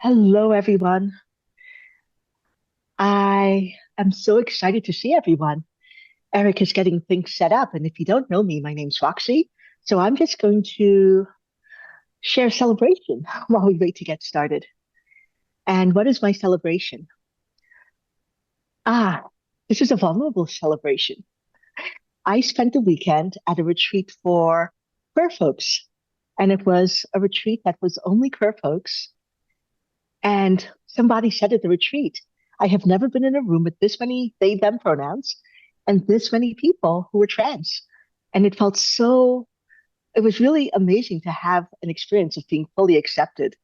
Hello, everyone. I am so excited to see everyone. Eric is getting things set up. And if you don't know me, my name's Roxy. So I'm just going to share celebration while we wait to get started. And what is my celebration? Ah, this is a vulnerable celebration. I spent the weekend at a retreat for queer folks. And it was a retreat that was only queer folks. And somebody said at the retreat, I have never been in a room with this many they, them pronouns and this many people who were trans. And it was really amazing to have an experience of being fully accepted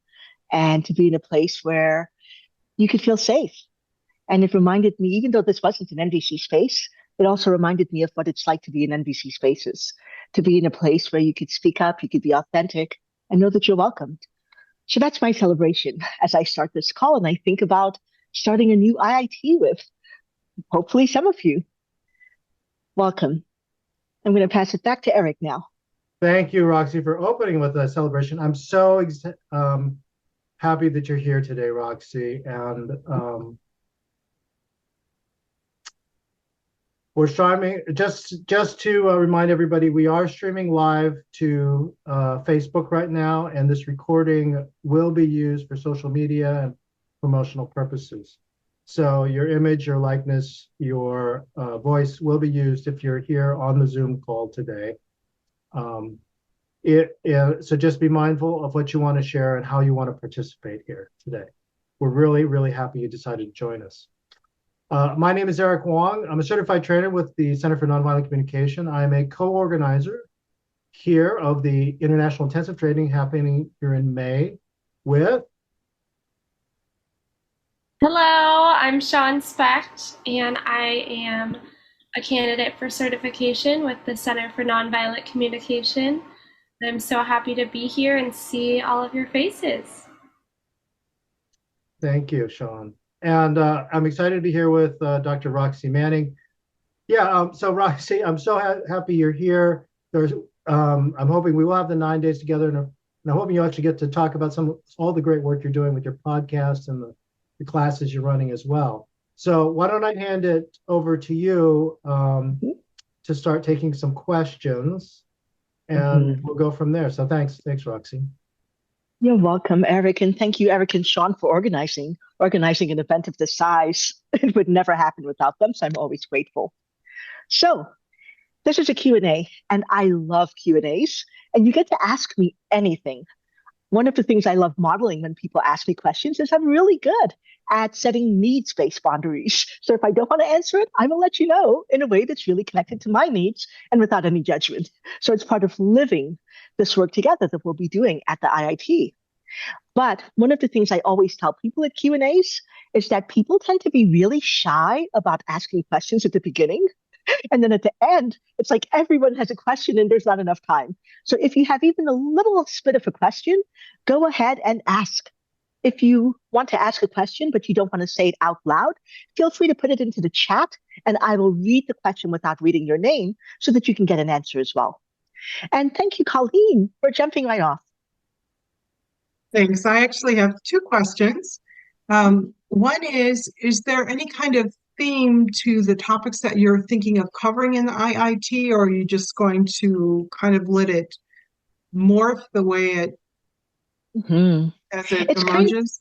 and to be in a place where you could feel safe. And it reminded me, even though this wasn't an NVC space, it also reminded me of what it's like to be in NVC spaces, to be in a place where you could speak up, you could be authentic, and know that you're welcomed. So that's my celebration as I start this call and I think about starting a new IIT with hopefully some of you. Welcome. I'm going to pass it back to Eric now. Thank you, Roxy, for opening with a celebration. I'm so happy that you're here today, Roxy. And we're streaming, just to remind everybody, we are streaming live to Facebook right now, and this recording will be used for social media and promotional purposes. So your image, your likeness, your voice will be used if you're here on the Zoom call today. So just be mindful of what you want to share and how you want to participate here today. We're really, really happy you decided to join us. My name is Eric Wong. I'm a certified trainer with the Center for Nonviolent Communication. I'm a co-organizer here of the International Intensive Training happening here in May with... Hello, I'm Sean Specht, and I am a candidate for certification with the Center for Nonviolent Communication. I'm so happy to be here and see all of your faces. Thank you, Sean. And I'm excited to be here with Dr. Roxy Manning. Yeah, so Roxy, I'm so happy you're here. I'm hoping we will have the 9 days together, and I'm hoping you actually get to talk about all the great work you're doing with your podcast and the classes you're running as well. So why don't I hand it over to you to start taking some questions, and we'll go from there. So thanks, Roxy. You're welcome, Eric, and thank you, Eric and Sean, for organizing an event of this size. It would never happen without them, so I'm always grateful. So this is a Q&A, and I love Q&As, and you get to ask me anything. One of the things I love modeling when people ask me questions is I'm really good at setting needs-based boundaries. So if I don't want to answer it, I'm going to let you know in a way that's really connected to my needs and without any judgment. So it's part of living this work together that we'll be doing at the IIT. But one of the things I always tell people at Q&As is that people tend to be really shy about asking questions at the beginning. And then at the end, it's like everyone has a question and there's not enough time. So if you have even a little bit of a question, go ahead and ask. If you want to ask a question, but you don't want to say it out loud, feel free to put it into the chat and I will read the question without reading your name so that you can get an answer as well. And thank you, Colleen, for jumping right off. Thanks. I actually have two questions. One is there any kind of theme to the topics that you're thinking of covering in the IIT, or are you just going to kind of let it morph the way it as it emerges?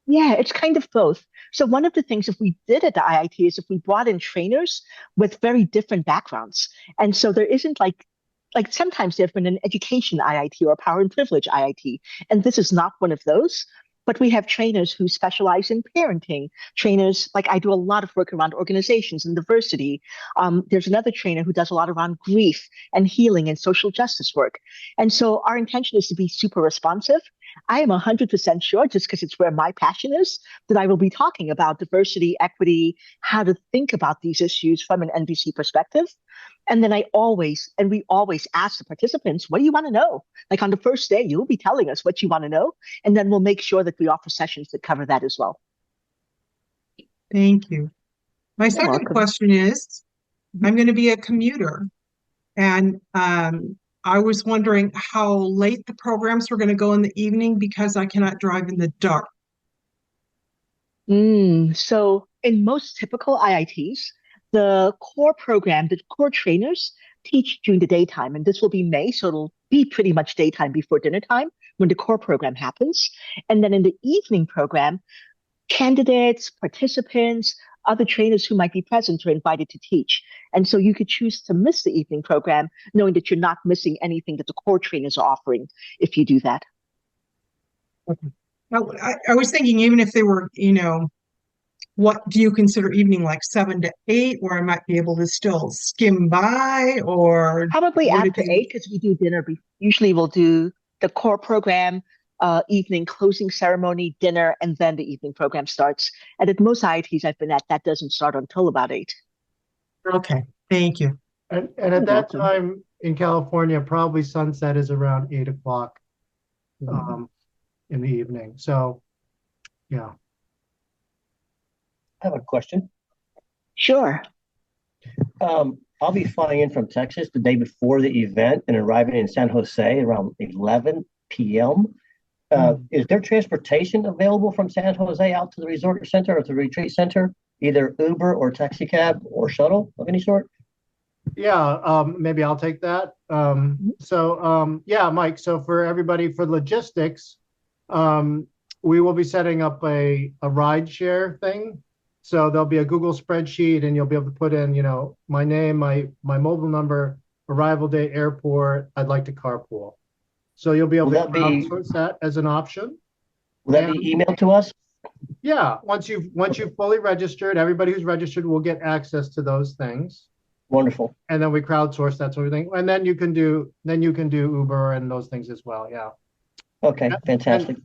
It's kind of both. So one of the things if we did at the IIT is if we brought in trainers with very different backgrounds. And so there isn't like sometimes there's been an education IIT or a power and privilege IIT, and this is not one of those. But we have trainers who specialize in parenting, trainers, like I do a lot of work around organizations and diversity. There's another trainer who does a lot around grief and healing and social justice work. And so our intention is to be super responsive. I am 100% sure, just because it's where my passion is, that I will be talking about diversity, equity, how to think about these issues from an NVC perspective. And then we always ask the participants, what do you want to know? Like on the first day, you'll be telling us what you want to know. And then we'll make sure that we offer sessions that cover that as well. Thank you. My second question is, I'm going to be a commuter. And I was wondering how late the programs were going to go in the evening because I cannot drive in the dark. So in most typical IITs, the core program, the core trainers teach during the daytime, and this will be May, so it'll be pretty much daytime before dinner time when the core program happens. And then in the evening program, candidates, participants, other trainers who might be present are invited to teach. And so you could choose to miss the evening program, knowing that you're not missing anything that the core trainers are offering if you do that. Okay. Now, I was thinking even if they were, what do you consider evening, like 7 to 8, where I might be able to still skim by, or Probably would it after be 8, because we do dinner. Usually we'll do the core program, evening closing ceremony, dinner, and then the evening program starts. And at most IITs I've been at, that doesn't start until about 8. okay? Thank you. And You're at that welcome. time in California, probably sunset is around 8 o'clock in the evening. So, yeah. I have a question. Sure. I'll be flying in from Texas the day before the event and arriving in San Jose around 11 p.m. Is there transportation available from San Jose out to the resort center or the retreat center? Either Uber or taxi cab or shuttle of any sort? Yeah, maybe I'll take that. Yeah, Mike, so for everybody, for logistics, we will be setting up a ride share thing. So there'll be a Google spreadsheet and you'll be able to put in, my name, my mobile number, arrival date, airport, I'd like to carpool. So you'll be able to outsource that as an option. Will that be emailed to us? Yeah, once you've fully registered, everybody who's registered will get access to those things. Wonderful. And then we crowdsource that sort of thing. And then you can do Uber and those things as well. Yeah. Okay, fantastic.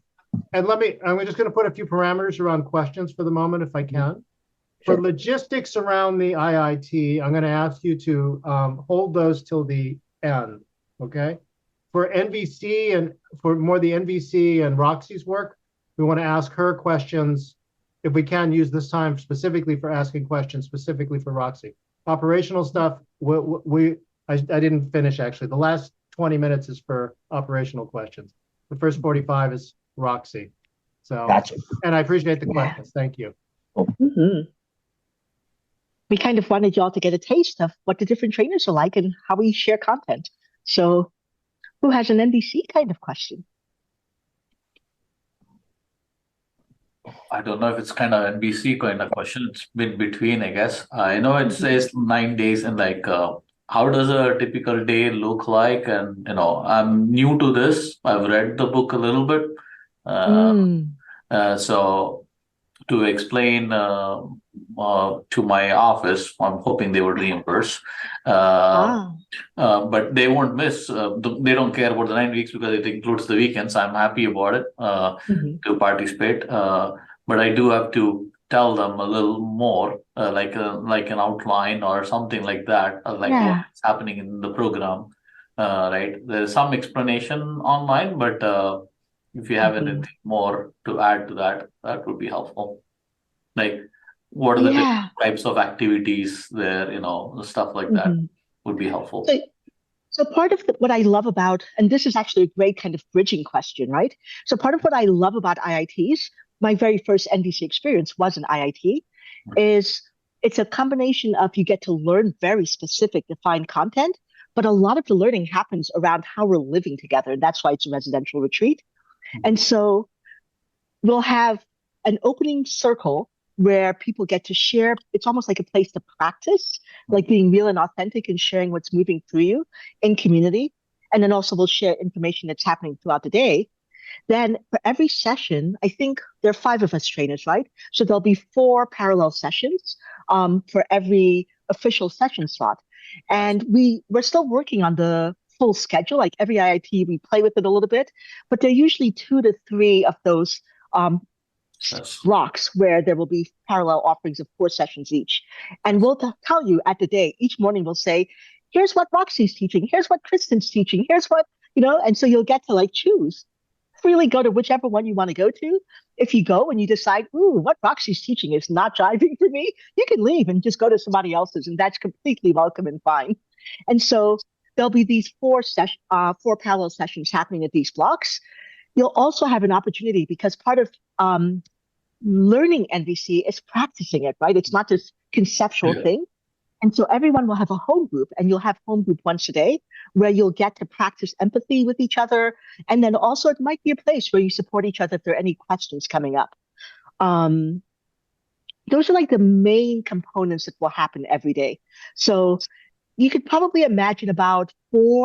And I'm just going to put a few parameters around questions for the moment, if I can. Sure. For logistics around the IIT, I'm going to ask you to hold those till the end, okay? For NVC and for more the NVC and Roxy's work, we want to ask her questions, if we can use this time specifically for asking questions, specifically for Roxy. Operational stuff, I didn't finish actually. The last 20 minutes is for operational questions. The first 45 is Roxy. So, gotcha. And I appreciate the questions. Thank you. We kind of wanted y'all to get a taste of what the different trainers are like and how we share content. So who has an NVC kind of question? I don't know if it's kind of NBC kind of question. It's been between, I guess. I know it says 9 days and how does a typical day look like? And, I'm new to this. I've read the book a little bit. So to explain to my office, I'm hoping they would reimburse. But they won't miss. They don't care about the 9 weeks because it includes the weekends. I'm happy about it to participate. But I do have to tell them a little more, like an outline or something like that, what's happening in the program. Right? There's some explanation online, but if you have anything more to add to that, that would be helpful. Like, what are the different types of activities there, stuff like that would be helpful. So part of what I love about, and this is actually a great kind of bridging question, right? So part of what I love about IITs, my very first NVC experience was an IIT, is it's a combination of you get to learn very specific, defined content, but a lot of the learning happens around how we're living together. And that's why it's a residential retreat. And so we'll have an opening circle where people get to share. It's almost like a place to practice, like being real and authentic and sharing what's moving through you in community. And then also we'll share information that's happening throughout the day. Then for every session, I think there are 5 of us trainers, right? So there'll be 4 parallel sessions for every official session slot. And we're still working on the full schedule. Like every IIT, we play with it a little bit, but there are usually 2 to 3 of those blocks where there will be parallel offerings of 4 sessions each. And we'll tell you at the day, each morning we'll say, here's what Roxy's teaching, here's what Kristin's teaching, here's what, and so you'll get to choose. Freely go to whichever one you want to go to. If you go and you decide, what Roxy's teaching is not jiving for me, you can leave and just go to somebody else's, and that's completely welcome and fine. And so there'll be these 4 parallel sessions happening at these blocks. You'll also have an opportunity, because part of learning NVC is practicing it, right? It's not this conceptual Yeah. thing. And so everyone will have a home group, and you'll have home group once a day where you'll get to practice empathy with each other. And then also it might be a place where you support each other if there are any questions coming up. Um, those are like the main components that will happen every day. So you could probably imagine about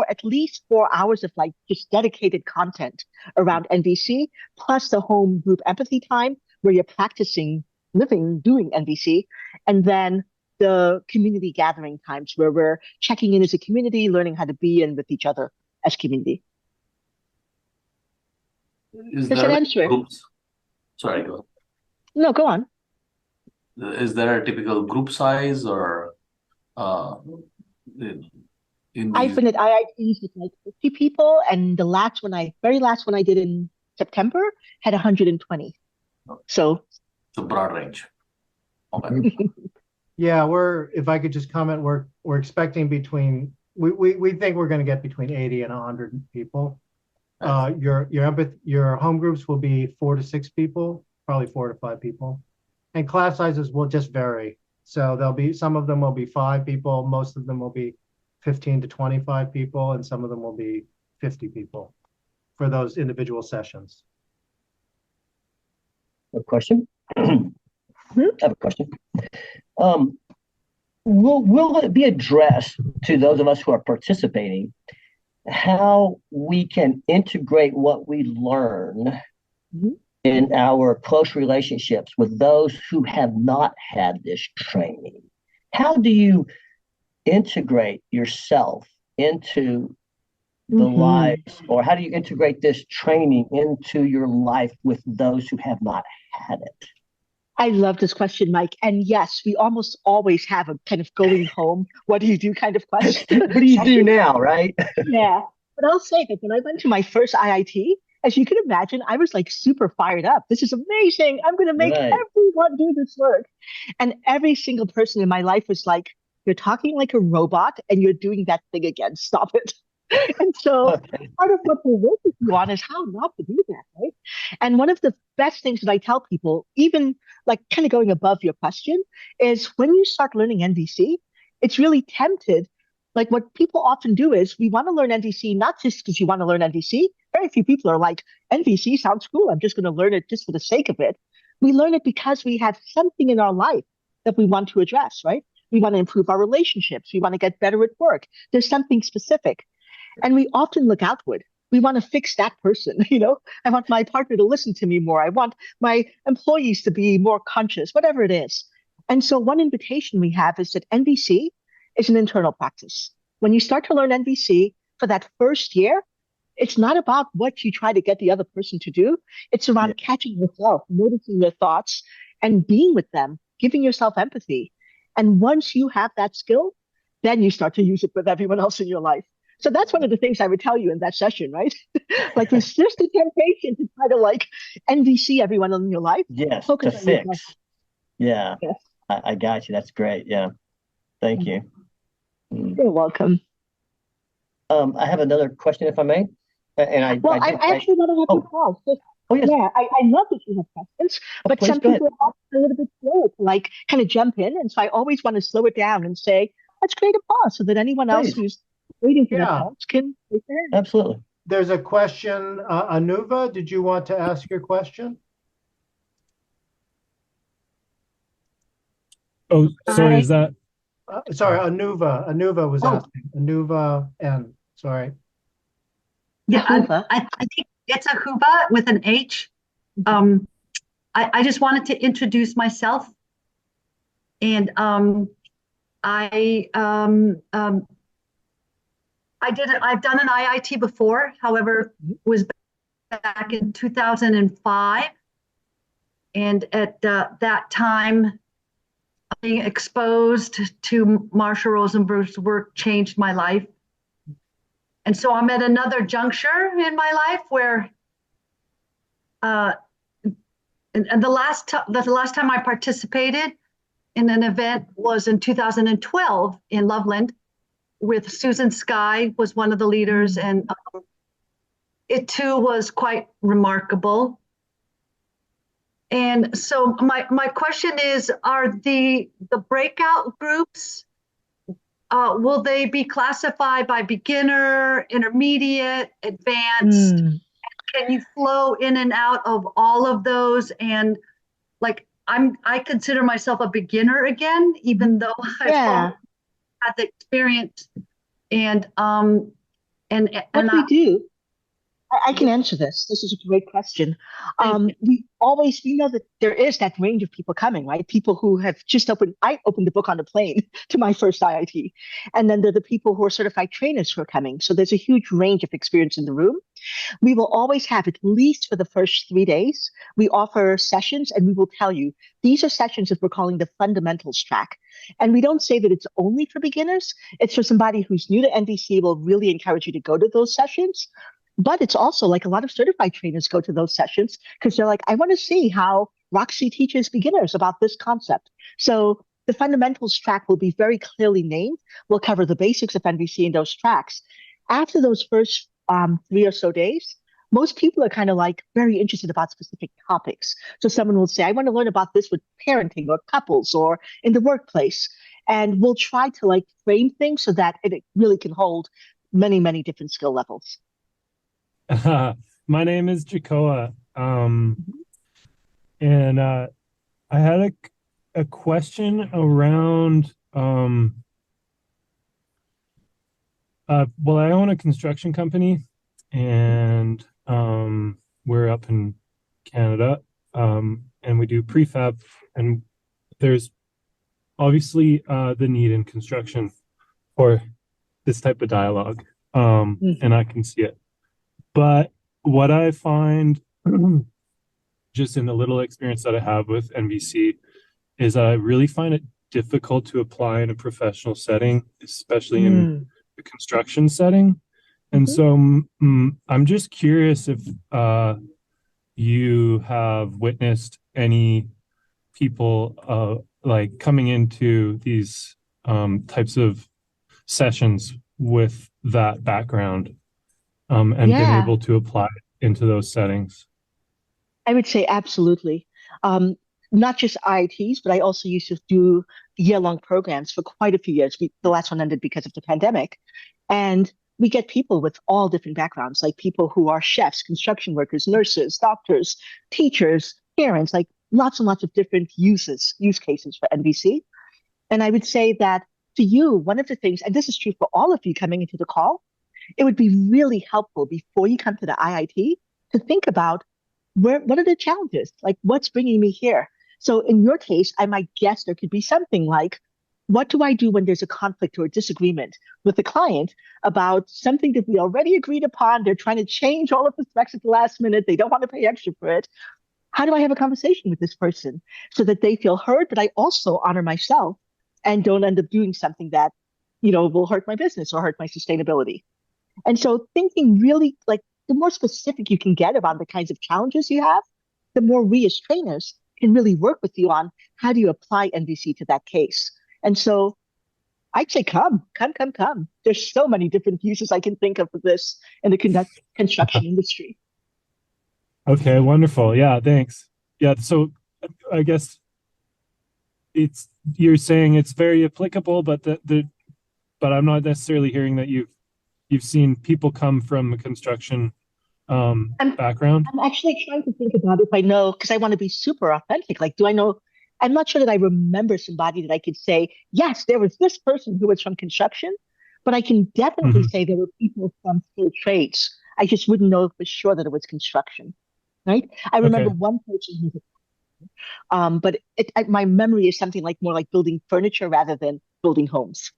at least 4 hours of like just dedicated content around NVC, plus the home group empathy time where you're practicing doing NVC, and then the community gathering times where we're checking in as a community, learning how to be in with each other as community. Is Does there that answer it? groups? Sorry, go. No, go on. Is there a typical group size or in I've these? been at IITs with like 50 people, and the very last one I did in September had 120. So It's a broad range. Okay. Yeah, if I could just comment, we're expecting we think we're going to get between 80 and 100 people. Your home groups will be 4 to 6 people, probably 4 to 5 people, and class sizes will just vary. So some of them will be 5 people, most of them will be 15 to 25 people, and some of them will be 50 people for those individual sessions. A question? I have a question. Will it be addressed to those of us who are participating how we can integrate what we learn in our close relationships with those who have not had this training? How do you integrate yourself into the lives, or how do you integrate this training into your life with those who have not had it? I love this question, Mike. And yes, we almost always have a kind of going home, what do you do kind of question. What do you do now, right? Yeah. But I'll say that when I went to my first IIT, as you can imagine, I was like super fired up. This is amazing. I'm going to make everyone do this work. And every single person in my life was like, you're talking like a robot and you're doing that thing again. Stop it. And so part of what we're working on is how not to do that, right? And one of the best things that I tell people, even like kind of going above your question, is when you start learning NVC, it's really tempted. Like what people often do is we want to learn NVC not just because you want to learn NVC. Very few people are like, NVC sounds cool. I'm just going to learn it just for the sake of it. We learn it because we have something in our life that we want to address, right? We want to improve our relationships. We want to get better at work. There's something specific. And we often look outward. We want to fix that person. I want my partner to listen to me more. I want my employees to be more conscious, whatever it is. And so one invitation we have is that NVC is an internal practice. When you start to learn NVC for that first year, it's not about what you try to get the other person to do. It's around catching yourself, noticing your thoughts, and being with them, giving yourself empathy. And once you have that skill, then you start to use it with everyone else in your life. So that's one of the things I would tell you in that session, right? Like there's just a temptation to try to like NVC everyone in your life. Yes, Focus to on fix. yourself. Yeah, Yes. I got you. That's great. Yeah, thank you. You're welcome. I have another question, if I may. And I actually want to have you pause. Oh, yes. Yeah, I love that you have questions, but please, some people are often a little bit slow to like kind of jump in. And so I always want to slow it down and say, let's create a pause so that anyone else who's waiting for that pause can take their hand. Absolutely. There's a question. Anuva, did you want to ask your question? Oh, sorry, is that? Sorry, Anuva was asking. Anuva N. Sorry. Yeah, I think it's a Huba with an H. I just wanted to introduce myself, and I've done an IIT before. However, was back in 2005, and at that time, being exposed to Marsha Rosenberg's work changed my life. And so I'm at another juncture in my life where, and the last time I participated in an event was in 2012 in Loveland, with Susan Skye was one of the leaders, and it too was quite remarkable. And so my question is, are the breakout groups, will they be classified by beginner, intermediate, advanced? Can you flow in and out of all of those? And like, I consider myself a beginner again, even though I've had the experience. And what we do, I can answer this. This is a great question. We know that there is that range of people coming, right? People who have just I opened the book on the plane to my first IIT. And then there are the people who are certified trainers who are coming. So there's a huge range of experience in the room. We will always have, at least for the first 3 days, we offer sessions, and we will tell you, these are sessions that we're calling the fundamentals track. And we don't say that it's only for beginners. It's for somebody who's new to NVC. We'll really encourage you to go to those sessions. But it's also like a lot of certified trainers go to those sessions because they're like, I want to see how Roxy teaches beginners about this concept. So the fundamentals track will be very clearly named. We'll cover the basics of NVC in those tracks. After those first 3 or so days, most people are kind of like very interested about specific topics. So someone will say, I want to learn about this with parenting or couples or in the workplace. And we'll try to like frame things so that it really can hold many, many different skill levels. My name is Jacoa, and I had a question around. Well, I own a construction company, and we're up in Canada, and we do prefab, and there's obviously the need in construction for this type of dialogue, and I can see it. But what I find, just in the little experience that I have with NVC, is that I really find it difficult to apply in a professional setting, especially in the construction setting. And so I'm just curious if you have witnessed any people like coming into these types of sessions with that background. And been able to apply it into those settings? I would say absolutely. Not just IITs, but I also used to do year-long programs for quite a few years. The last one ended because of the pandemic. And we get people with all different backgrounds, like people who are chefs, construction workers, nurses, doctors, teachers, parents, like lots and lots of different use cases for NVC. And I would say that to you, one of the things, and this is true for all of you coming into the call, it would be really helpful before you come to the IIT to think about what are the challenges? Like, what's bringing me here? So in your case, I might guess there could be something like, what do I do when there's a conflict or a disagreement with the client about something that we already agreed upon? They're trying to change all of the specs at the last minute. They don't want to pay extra for it. How do I have a conversation with this person so that they feel heard, but I also honor myself and don't end up doing something that, will hurt my business or hurt my sustainability? And so thinking really like the more specific you can get about the kinds of challenges you have, the more we as trainers can really work with you on how do you apply NVC to that case. And so I'd say come. There's so many different uses I can think of for this in the construction industry. Okay, wonderful. Yeah, thanks. Yeah, so I guess you're saying it's very applicable, but but I'm not necessarily hearing that you've seen people come from a construction background. I'm actually trying to think about if I know, because I want to be super authentic. Like, do I know? I'm not sure that I remember somebody that I could say, yes, there was this person who was from construction, but I can definitely say there were people from skilled trades. I just wouldn't know for sure that it was construction, right? I remember one person who, but my memory is something like more like building furniture rather than building homes.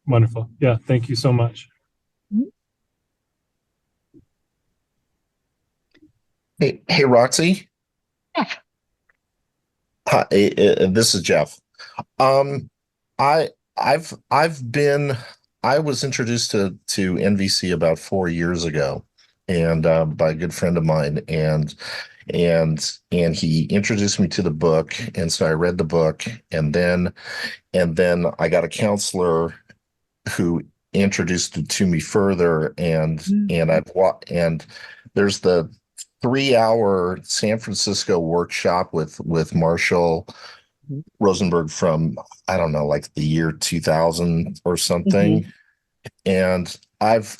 Wonderful. Yeah, thank you so much. Hey, Roxy. Jeff. Hi, this is Jeff. I was introduced to NVC about 4 years ago, and by a good friend of mine, and he introduced me to the book, and so I read the book, and then I got a counselor who introduced it to me further, and there's the 3-hour San Francisco workshop with Marshall Rosenberg from, I don't know, like the year 2000 or something. And I've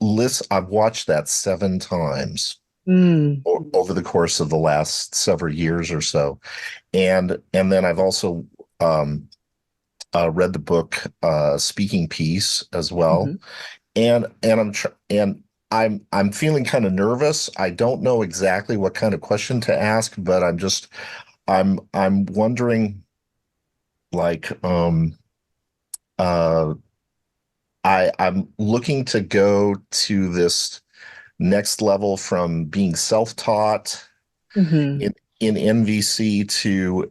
watched that 7 times over the course of the last several years or so. And then I've also read the book Speaking Peace as well. And I'm feeling kind of nervous. I don't know exactly what kind of question to ask, but I'm wondering, like, I'm looking to go to this next level from being self-taught in NVC to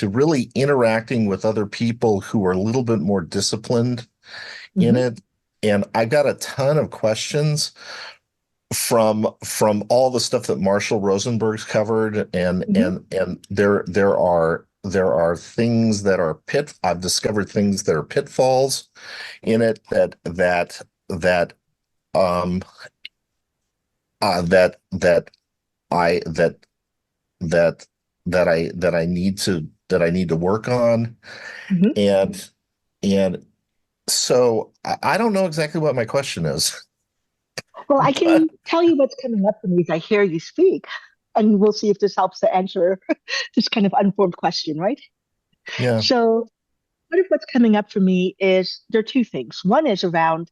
really interacting with other people who are a little bit more disciplined in it. And I got a ton of questions from all the stuff that Marshall Rosenberg's covered, and there are things that are I've discovered things that are pitfalls in it that I need to work on. And so I don't know exactly what my question is. Well, I can tell you what's coming up for me as I hear you speak, and we'll see if this helps to answer this kind of unformed question, right? Yeah. So part of what's coming up for me is there are 2 things. One is around,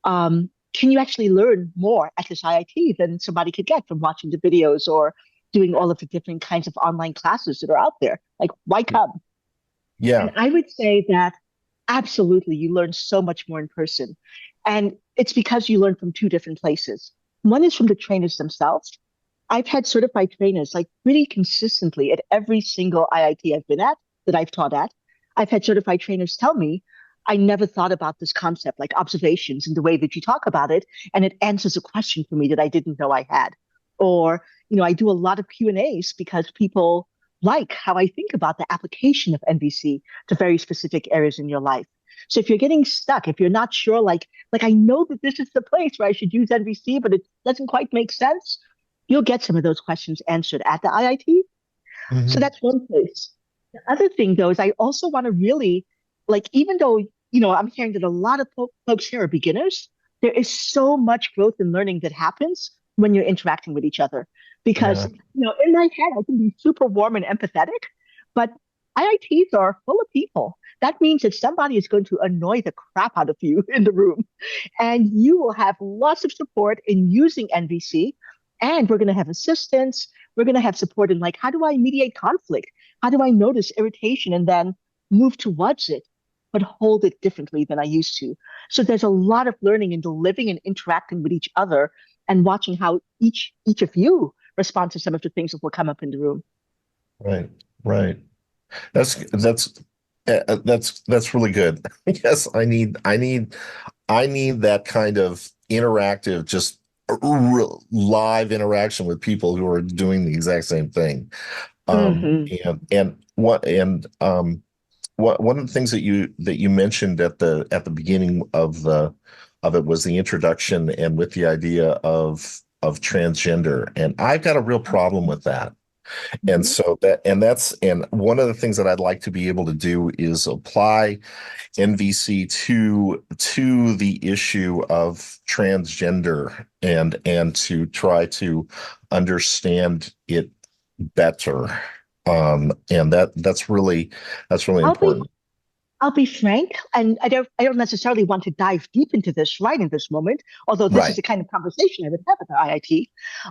can you actually learn more at this IIT than somebody could get from watching the videos or doing all of the different kinds of online classes that are out there? Like, why come? Yeah. And I would say that absolutely, you learn so much more in person. And it's because you learn from 2 different places. One is from the trainers themselves. I've had certified trainers like pretty consistently at every single IIT I've been at, that I've taught at. I've had certified trainers tell me, I never thought about this concept, like observations and the way that you talk about it, and it answers a question for me that I didn't know I had. Or, I do a lot of Q&As because people like how I think about the application of NVC to very specific areas in your life. So if you're getting stuck, if you're not sure, like I know that this is the place where I should use NVC, but it doesn't quite make sense, you'll get some of those questions answered at the IIT. So that's one place. The other thing, though, is I also want to really, even though, I'm hearing that a lot of folks here are beginners, there is so much growth and learning that happens when you're interacting with each other. Because, in my head, I can be super warm and empathetic, but IITs are full of people. That means that somebody is going to annoy the crap out of you in the room. And you will have lots of support in using NVC. And we're going to have assistance. We're going to have support in, how do I mediate conflict? How do I notice irritation and then move towards it, but hold it differently than I used to? So there's a lot of learning in the living and interacting with each other and watching how each of you respond to some of the things that will come up in the room. Right. That's really good. Yes, I need that kind of interactive, just live interaction with people who are doing the exact same thing. And one of the things that you mentioned at the beginning of it was the introduction, and with the idea of transgender, and I've got a real problem with that. And so and one of the things that I'd like to be able to do is apply NVC to the issue of transgender and to try to understand it better. And that's really important. I'll be frank, and I don't necessarily want to dive deep into this right in this moment, although this is the kind of conversation I would have at the IIT.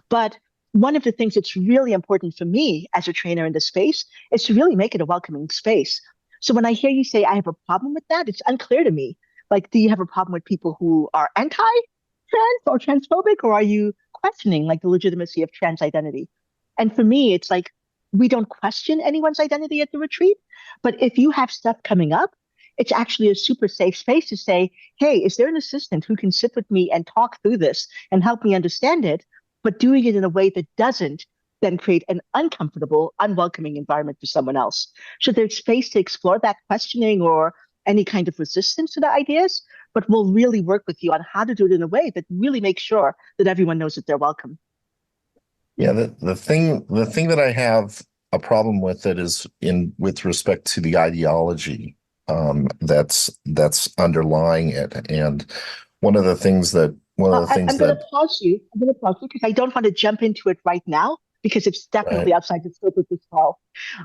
But one of the things that's really important for me as a trainer in this space is to really make it a welcoming space. So when I hear you say I have a problem with that, it's unclear to me. Like, do you have a problem with people who are anti-trans or transphobic, or are you questioning the legitimacy of trans identity? And for me, it's like, we don't question anyone's identity at the retreat, but if you have stuff coming up, it's actually a super safe space to say, hey, is there an assistant who can sit with me and talk through this and help me understand it, but doing it in a way that doesn't then create an uncomfortable, unwelcoming environment for someone else? So there's space to explore that questioning or any kind of resistance to the ideas, but we'll really work with you on how to do it in a way that really makes sure that everyone knows that they're welcome. Yeah, the thing that I have a problem with it is with respect to the ideology that's underlying it. And one of the things that I'm going to pause you. I'm going to pause you because I don't want to jump into it right now because it's definitely outside the scope of this call.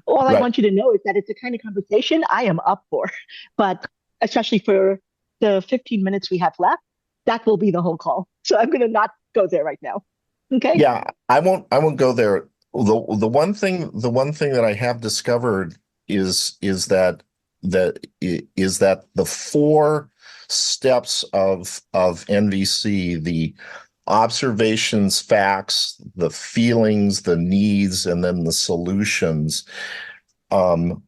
All I want you to know is that it's the kind of conversation I am up for, but especially for the 15 minutes we have left, that will be the whole call. So I'm going to not go there right now. Okay. Yeah, I won't go there. The one thing that I have discovered is that the 4 steps of NVC, the observations, facts, the feelings, the needs, and then the solutions. One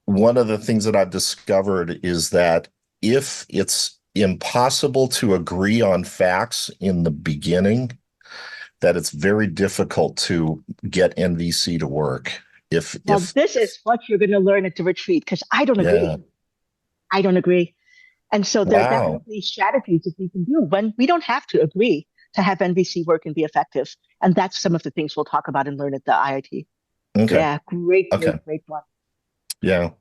of the things that I've discovered is that if it's impossible to agree on facts in the beginning, that it's very difficult to get NVC to work. If this is what you're going to learn at the retreat, because I don't agree. I don't agree. And so there are definitely strategies that we can do when we don't have to agree to have NVC work and be effective. And that's some of the things we'll talk about and learn at the IIT. Okay. Yeah, great one. Yeah.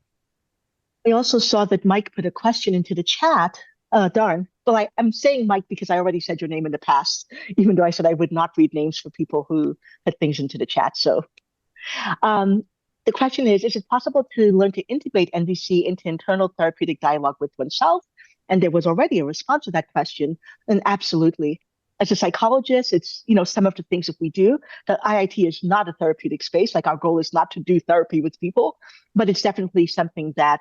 I also saw that Mike put a question into the chat. Darn. Well, I'm saying Mike because I already said your name in the past, even though I said I would not read names for people who put things into the chat. So the question is it possible to learn to integrate NVC into internal therapeutic dialogue with oneself? And there was already a response to that question. And absolutely. As a psychologist, it's, some of the things that we do. The IIT is not a therapeutic space. Like our goal is not to do therapy with people, but it's definitely something that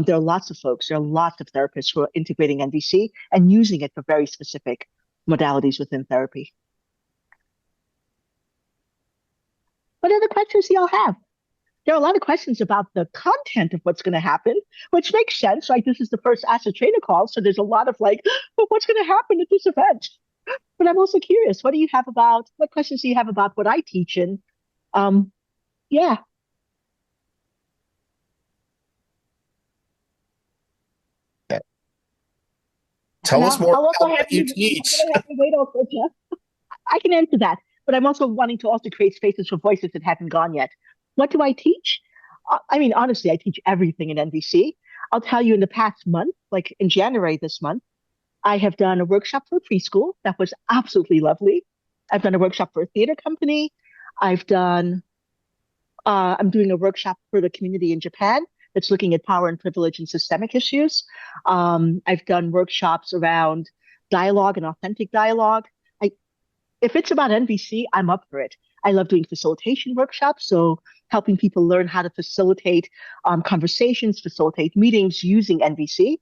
there are lots of therapists who are integrating NVC and using it for very specific modalities within therapy. What other questions do y'all have? There are a lot of questions about the content of what's going to happen, which makes sense, right? This is the first Ask the Trainer call, so there's a lot of well, what's going to happen at this event? But I'm also curious, what questions do you have about what I teach? And yeah. Tell us more about what you teach. I can answer that, but I'm also wanting to also create spaces for voices that haven't gone yet. What do I teach? I mean, honestly, I teach everything in NVC. I'll tell you in the past month, like in January this month, I have done a workshop for a preschool that was absolutely lovely. I've done a workshop for a theater company. I'm doing a workshop for the community in Japan that's looking at power and privilege and systemic issues. I've done workshops around dialogue and authentic dialogue. If it's about NVC, I'm up for it. I love doing facilitation workshops, so helping people learn how to facilitate conversations, facilitate meetings using NVC.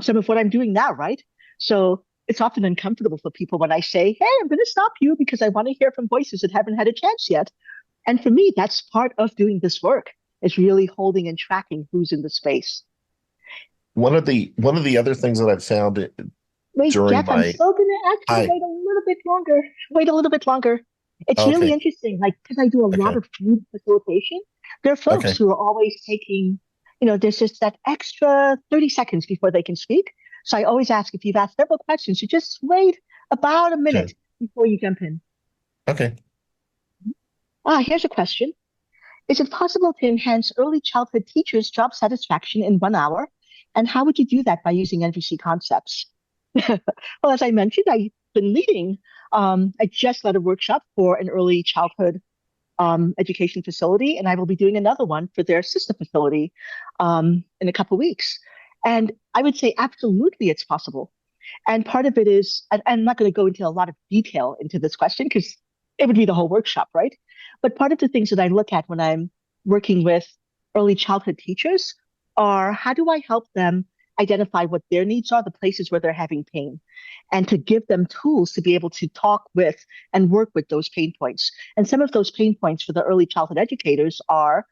Some of what I'm doing now, right? So it's often uncomfortable for people when I say, hey, I'm going to stop you because I want to hear from voices that haven't had a chance yet. And for me, that's part of doing this work, is really holding and tracking who's in the space. One of the other things that I've found during Jeff, I'm still going to actually wait a little bit longer. It's really interesting, because I do a lot of group facilitation. There are folks who are always taking, there's just that extra 30 seconds before they can speak. So I always ask, if you've asked several questions, you just wait about a minute before you jump in. Okay. Here's a question. Is it possible to enhance early childhood teachers' job satisfaction in 1 hour? And how would you do that by using NVC concepts? Well, as I mentioned, I've been leading. I just led a workshop for an early childhood education facility, and I will be doing another one for their sister facility in a couple of weeks. And I would say absolutely it's possible. And part of it is, and I'm not going to go into a lot of detail into this question because it would be the whole workshop, right? But part of the things that I look at when I'm working with early childhood teachers are, how do I help them identify what their needs are, the places where they're having pain, and to give them tools to be able to talk with and work with those pain points. And some of those pain points for the early childhood educators are,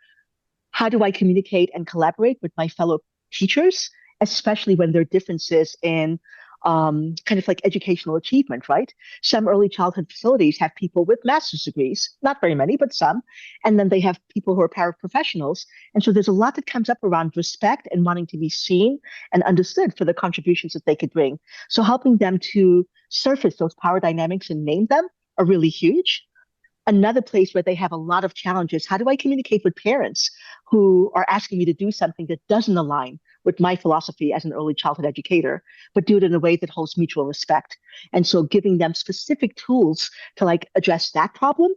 how do I communicate and collaborate with my fellow teachers, especially when there are differences in kind of like educational achievement, right? Some early childhood facilities have people with master's degrees, not very many, but some. And then they have people who are paraprofessionals. And so there's a lot that comes up around respect and wanting to be seen and understood for the contributions that they could bring. So helping them to surface those power dynamics and name them are really huge. Another place where they have a lot of challenges, how do I communicate with parents who are asking me to do something that doesn't align with my philosophy as an early childhood educator, but do it in a way that holds mutual respect? And so giving them specific tools to like address that problem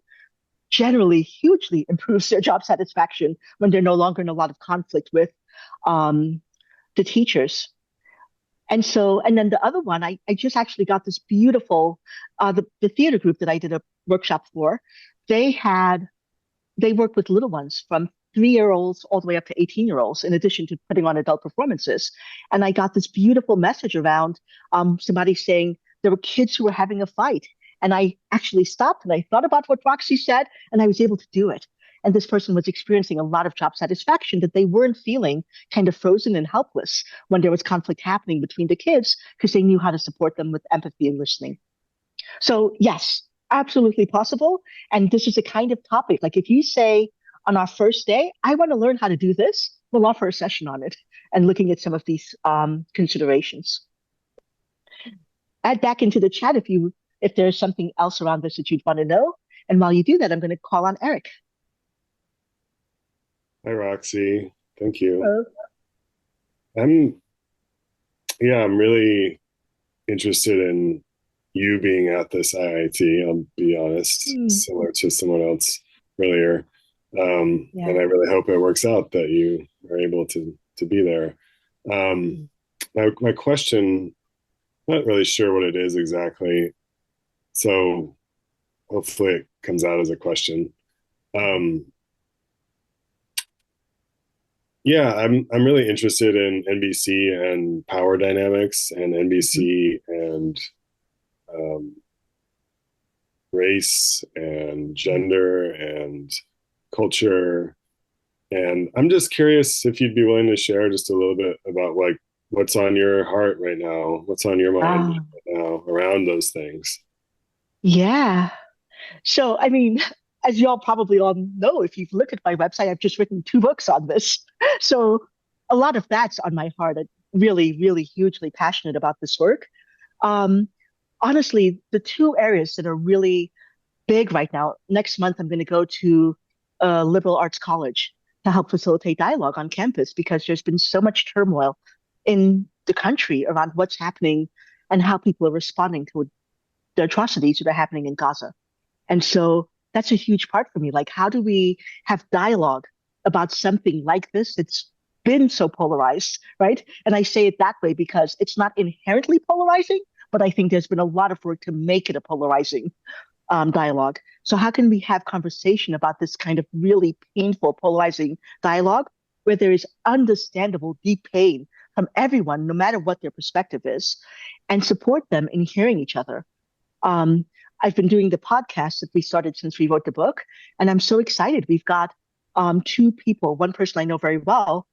generally hugely improves their job satisfaction when they're no longer in a lot of conflict with the teachers. And so, and then the other one, I just actually got this beautiful, the theater group that I did a workshop for, they work with little ones from 3-year-olds all the way up to 18-year-olds, in addition to putting on adult performances. And I got this beautiful message around somebody saying there were kids who were having a fight. And I actually stopped and I thought about what Roxy said, and I was able to do it. And this person was experiencing a lot of job satisfaction that they weren't feeling kind of frozen and helpless when there was conflict happening between the kids, because they knew how to support them with empathy and listening. So yes, absolutely possible. And this is a kind of topic, like if you say on our first day, I want to learn how to do this, we'll offer a session on it and looking at some of these considerations. Add back into the chat if there's something else around this that you'd want to know. And while you do that, I'm going to call on Eric. Hi, Roxy. Thank you. Hello. I'm really interested in you being at this IIT, I'll be honest, similar to someone else earlier. And I really hope it works out that you are able to be there. My question, not really sure what it is exactly, so hopefully it comes out as a question. I'm really interested in NVC and power dynamics, and NVC and race and gender and culture. And I'm just curious if you'd be willing to share just a little bit about like what's on your heart right now, what's on your mind right now around those things. Yeah. So, I mean, as you all probably all know, if you've looked at my website, I've just written 2 books on this. So a lot of that's on my heart. I'm really, really hugely passionate about this work. Honestly, the 2 areas that are really big right now, next month, I'm going to go to a liberal arts college to help facilitate dialogue on campus, because there's been so much turmoil in the country around what's happening and how people are responding to the atrocities that are happening in Gaza. And so that's a huge part for me. Like, how do we have dialogue about something like this that's been so polarized, right? And I say it that way because it's not inherently polarizing, but I think there's been a lot of work to make it a polarizing dialogue. So how can we have conversation about this kind of really painful, polarizing dialogue where there is understandable deep pain from everyone, no matter what their perspective is, and support them in hearing each other? I've been doing the podcast that we started since we wrote the book, and I'm so excited. We've got 2 people, one person I know very well.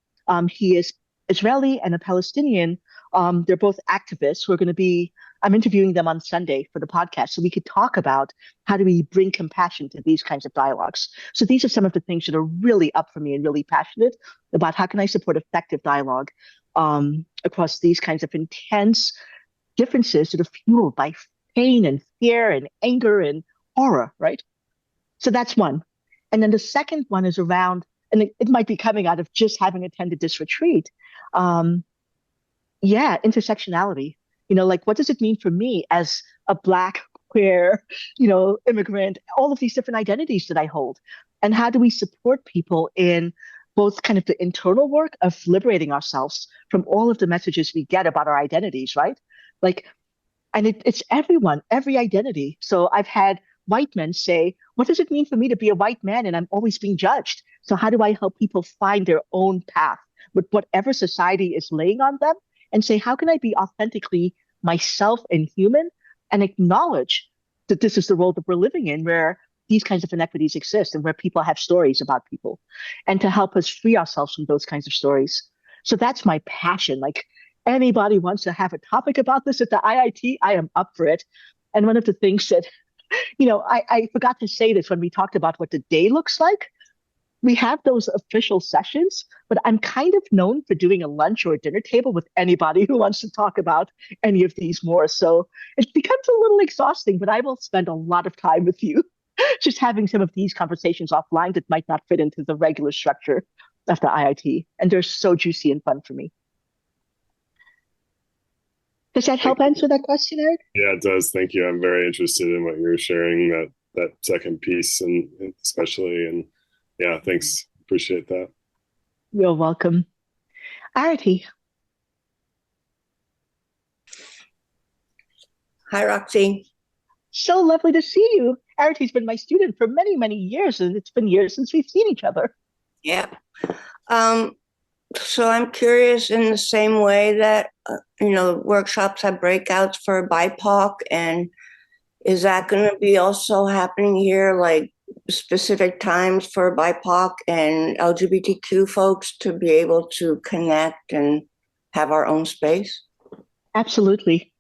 He is Israeli and a Palestinian. They're both activists who are going to be, I'm interviewing them on Sunday for the podcast, so we could talk about how do we bring compassion to these kinds of dialogues. So these are some of the things that are really up for me and really passionate about how can I support effective dialogue across these kinds of intense differences that are fueled by pain and fear and anger and horror, right? So that's one. And then the second one is around, and it might be coming out of just having attended this retreat. Intersectionality. Like, what does it mean for me as a Black, queer, immigrant, all of these different identities that I hold? And how do we support people in both kind of the internal work of liberating ourselves from all of the messages we get about our identities, right? Like, and it's everyone, every identity. So I've had white men say, what does it mean for me to be a white man and I'm always being judged? So how do I help people find their own path with whatever society is laying on them, and say, how can I be authentically myself and human, and acknowledge that this is the world that we're living in, where these kinds of inequities exist and where people have stories about people, and to help us free ourselves from those kinds of stories. So that's my passion. Like, anybody wants to have a topic about this at the IIT, I am up for it. And one of the things that, I forgot to say this when we talked about what the day looks like. We have those official sessions, but I'm kind of known for doing a lunch or a dinner table with anybody who wants to talk about any of these more. So it becomes a little exhausting, but I will spend a lot of time with you just having some of these conversations offline that might not fit into the regular structure of the IIT. And they're so juicy and fun for me. Does that help answer that question, Eric? Yeah, it does. Thank you. I'm very interested in what you're sharing, that second piece, and especially, and yeah, thanks. Appreciate that. You're welcome. Arati. Hi, Roxy. So lovely to see you. Arati's been my student for many, many years, and it's been years since we've seen each other. Yeah. So I'm curious, in the same way that, workshops have breakouts for BIPOC, and is that going to be also happening here, like specific times for BIPOC and LGBTQ folks to be able to connect and have our own space? Absolutely.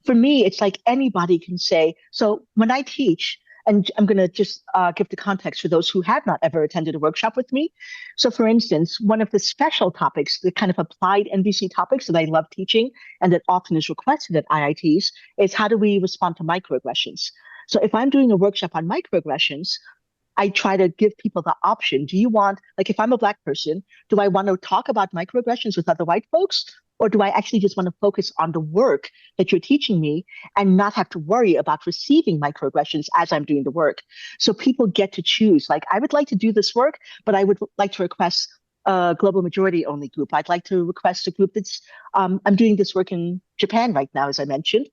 For me, it's like anybody can say. So when I teach, and I'm going to just give the context for those who have not ever attended a workshop with me. So for instance, one of the special topics, the kind of applied NVC topics that I love teaching and that often is requested at IITs is how do we respond to microaggressions? So if I'm doing a workshop on microaggressions, I try to give people the option. Do you want, like if I'm a Black person, do I want to talk about microaggressions with other white folks? Or do I actually just want to focus on the work that you're teaching me and not have to worry about receiving microaggressions as I'm doing the work? So people get to choose. Like, I would like to do this work, but I would like to request a global majority only group. I'd like to request a group that's, I'm doing this work in Japan right now, as I mentioned.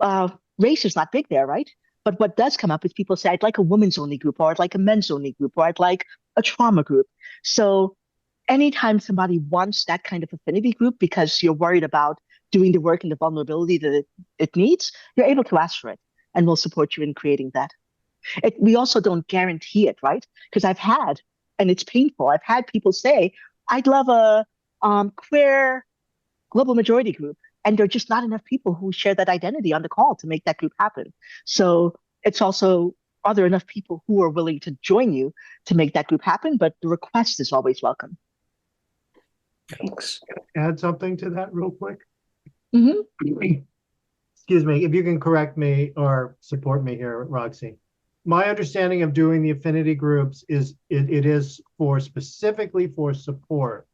Race is not big there, right? But what does come up is people say, I'd like a women's only group, or I'd like a men's only group, or I'd like a trauma group. So anytime somebody wants that kind of affinity group because you're worried about doing the work and the vulnerability that it needs, you're able to ask for it, and we'll support you in creating that. We also don't guarantee it, right? Because I've had, and it's painful, I've had people say, I'd love a queer global majority group, and there are just not enough people who share that identity on the call to make that group happen. So it's also, are there enough people who are willing to join you to make that group happen? But the request is always welcome. Thanks. Add something to that real quick. Mm-hmm. Excuse me, if you can correct me or support me here, Roxy. My understanding of doing the affinity groups is it is for specifically for support.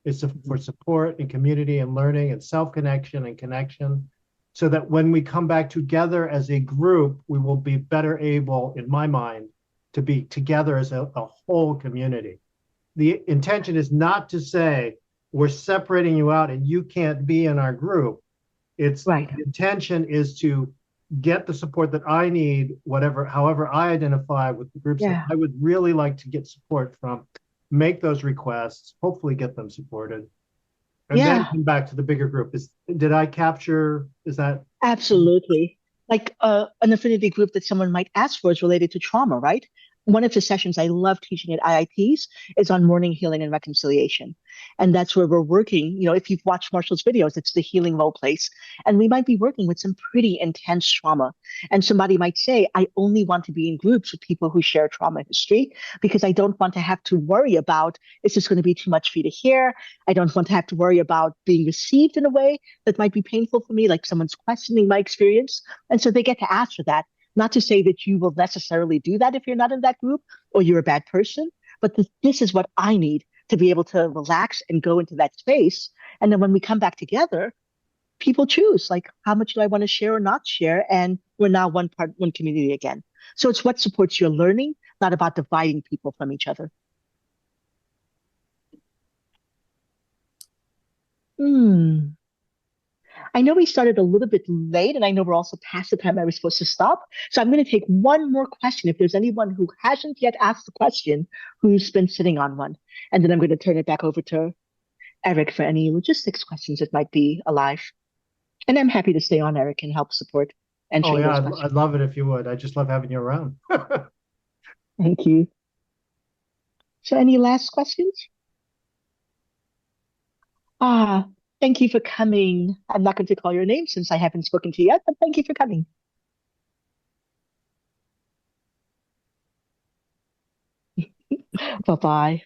It's for support and community and learning and self-connection and connection, so that when we come back together as a group, we will be better able, in my mind, to be together as a whole community. The intention is not to say we're separating you out and you can't be in our group. It's right. The intention is to get the support that I need, however I identify with the groups that I would really like to get support from, make those requests, hopefully get them supported, and then come back to the bigger group. Is that? Absolutely. Like an affinity group that someone might ask for is related to trauma, right? One of the sessions I love teaching at IITs is on mourning, healing, and reconciliation. And that's where we're working. If you've watched Marshall's videos, it's the healing role place. And we might be working with some pretty intense trauma. And somebody might say, I only want to be in groups with people who share trauma history because I don't want to have to worry about, is this going to be too much for you to hear? I don't want to have to worry about being received in a way that might be painful for me, like someone's questioning my experience. And so they get to ask for that. Not to say that you will necessarily do that if you're not in that group or you're a bad person, but this is what I need to be able to relax and go into that space. And then when we come back together, people choose, like, how much do I want to share or not share? And we're now one community again. So it's what supports your learning, not about dividing people from each other. I know we started a little bit late, and I know we're also past the time I was supposed to stop. So I'm going to take one more question. If there's anyone who hasn't yet asked the question, who's been sitting on one, and then I'm going to turn it back over to Eric for any logistics questions that might be alive. And I'm happy to stay on, Eric, and help support answering those questions. I'd love it if you would. I just love having you around. Thank you. So any last questions? Thank you for coming. I'm not going to call your name since I haven't spoken to you yet, but thank you for coming. Bye-bye.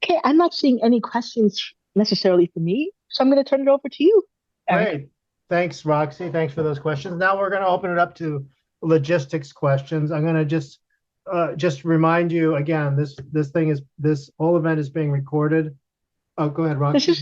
Okay, I'm not seeing any questions necessarily for me, so I'm going to turn it over to you, Eric. Great. Thanks, Roxy. Thanks for those questions. Now we're going to open it up to logistics questions. I'm going to just remind you again, this whole event is being recorded. Oh, go ahead, Roxy.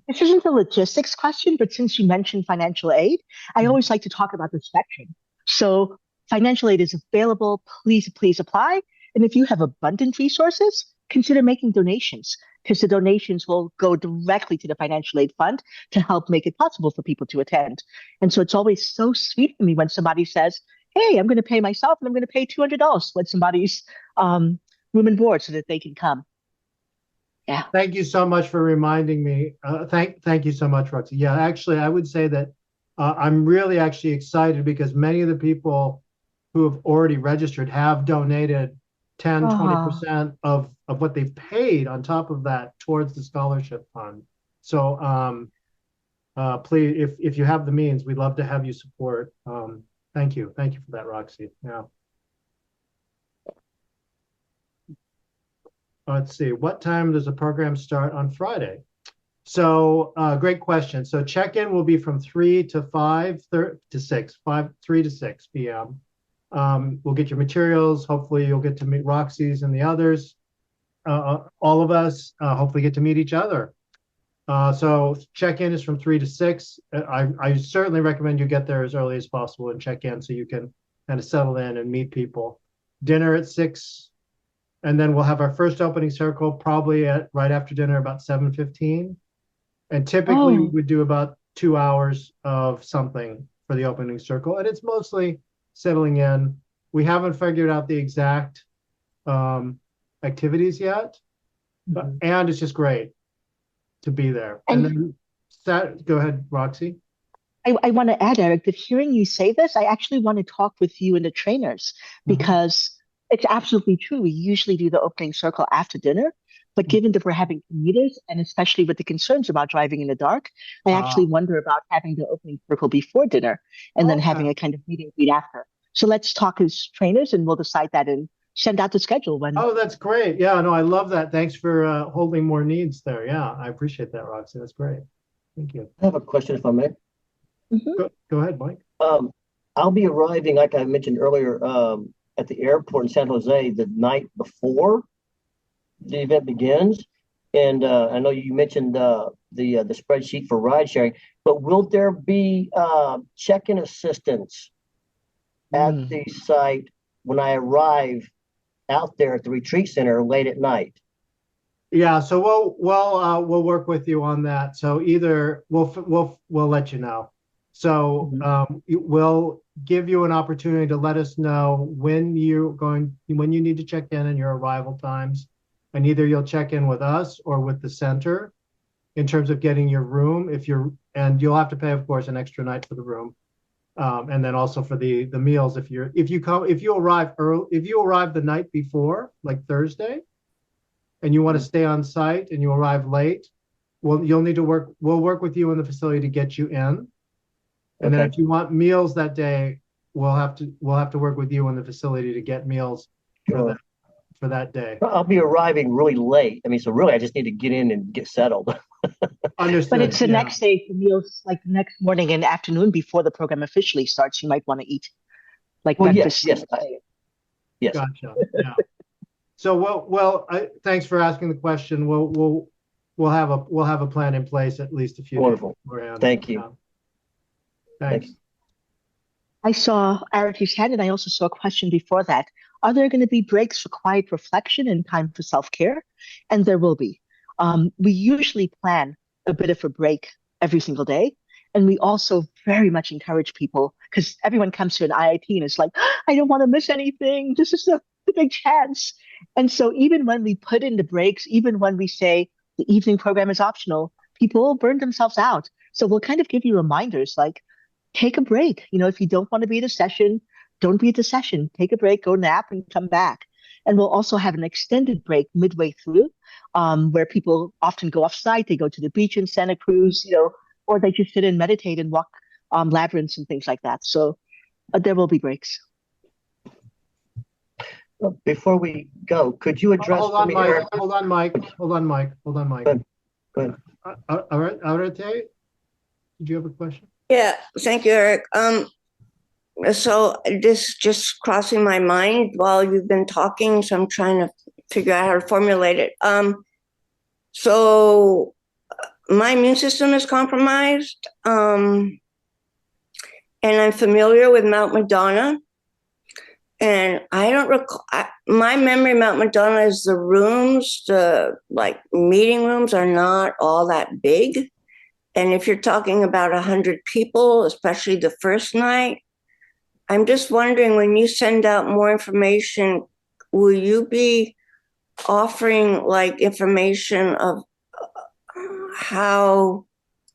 This isn't a logistics question, but since you mentioned financial aid, I always like to talk about the spectrum. So financial aid is available. Please apply. And if you have abundant resources, consider making donations, because the donations will go directly to the financial aid fund to help make it possible for people to attend. And so it's always so sweet for me when somebody says, hey, I'm going to pay myself and I'm going to pay $200 when somebody's room and board so that they can come. Yeah. Thank you so much for reminding me. Thank you so much, Roxy. Yeah, actually, I would say that I'm really actually excited because many of the people who have already registered have donated 10, 20% of what they've paid on top of that towards the scholarship fund. So please, if you have the means, we'd love to have you support. Thank you. Thank you for that, Roxy. Yeah. Let's see, what time does the program start on Friday? So great question. So check-in will be from 3 to 6 p.m. We'll get your materials. Hopefully you'll get to meet Roxy's and the others. All of us hopefully get to meet each other. So check-in is from 3 to 6. I certainly recommend you get there as early as possible and check in so you can kind of settle in and meet people. Dinner at 6. And then we'll have our first opening circle probably right after dinner, about 7:15. And typically we would do about 2 hours of something for the opening circle. And it's mostly settling in. We haven't figured out the exact activities yet, and it's just great to be there. And then go ahead, Roxy. I want to add, Eric, that hearing you say this, I actually want to talk with you and the trainers because it's absolutely true. We usually do the opening circle after dinner, but given that we're having commuters and especially with the concerns about driving in the dark, I actually wonder about having the opening circle before dinner and then having a kind of meeting read after. So let's talk as trainers and we'll decide that and send out the schedule when. Oh, that's great. Yeah, no, I love that. Thanks for holding more needs there. Yeah, I appreciate that, Roxy. That's great. Thank you. I have a question if I may. Go ahead, Mike. I'll be arriving, like I mentioned earlier, at the airport in San Jose the night before the event begins. And I know you mentioned the spreadsheet for ride sharing, but will there be check-in assistance at the site when I arrive out there at the retreat center late at night? Yeah, so we'll work with you on that. So either we'll let you know. So we'll give you an opportunity to let us know when you need to check in and your arrival times, and either you'll check in with us or with the center in terms of getting your room. And you'll have to pay, of course, an extra night for the room, and then also for the meals if you arrive the night before, like Thursday, and you want to stay on site and you arrive late, we'll work with you in the facility to get you in. And then if you want meals that day, we'll have to work with you in the facility to get meals for that day. I'll be arriving really late. I mean, so really I just need to get in and get settled. Understood. But it's the next day for meals, like the next morning and afternoon before the program officially starts. You might want to eat like breakfast. Yes. Gotcha. Yeah. So thanks for asking the question. We'll have a plan in place at least a few days beforehand. Thank you. Thanks. I saw Arity's hand, and I also saw a question before that. Are there going to be breaks for quiet reflection and time for self-care? And there will be. We usually plan a bit of a break every single day. And we also very much encourage people, because everyone comes to an IIT and it's like, I don't want to miss anything. This is the big chance. And so even when we put in the breaks, even when we say the evening program is optional, people burn themselves out. So we'll kind of give you reminders like, take a break. If you don't want to be at a session, don't be at the session. Take a break, go nap, and come back. And we'll also have an extended break midway through, where people often go off-site. They go to the beach in Santa Cruz, or they just sit and meditate and walk labyrinths and things like that. So there will be breaks. Before we go, could you address Hold on, for me, Mike. Eric? Hold on, Mike. Hold on, Mike. Hold on, Mike. Go ahead. Arete, did you have a question? Yeah, thank you, Eric. So this just crossing my mind while you've been talking, so I'm trying to figure out how to formulate it. So my immune system is compromised, and I'm familiar with Mount Madonna. And I don't recall, my memory of Mount Madonna is the rooms, the meeting rooms are not all that big. And if you're talking about 100 people, especially the first night, I'm just wondering, when you send out more information, will you be offering information of how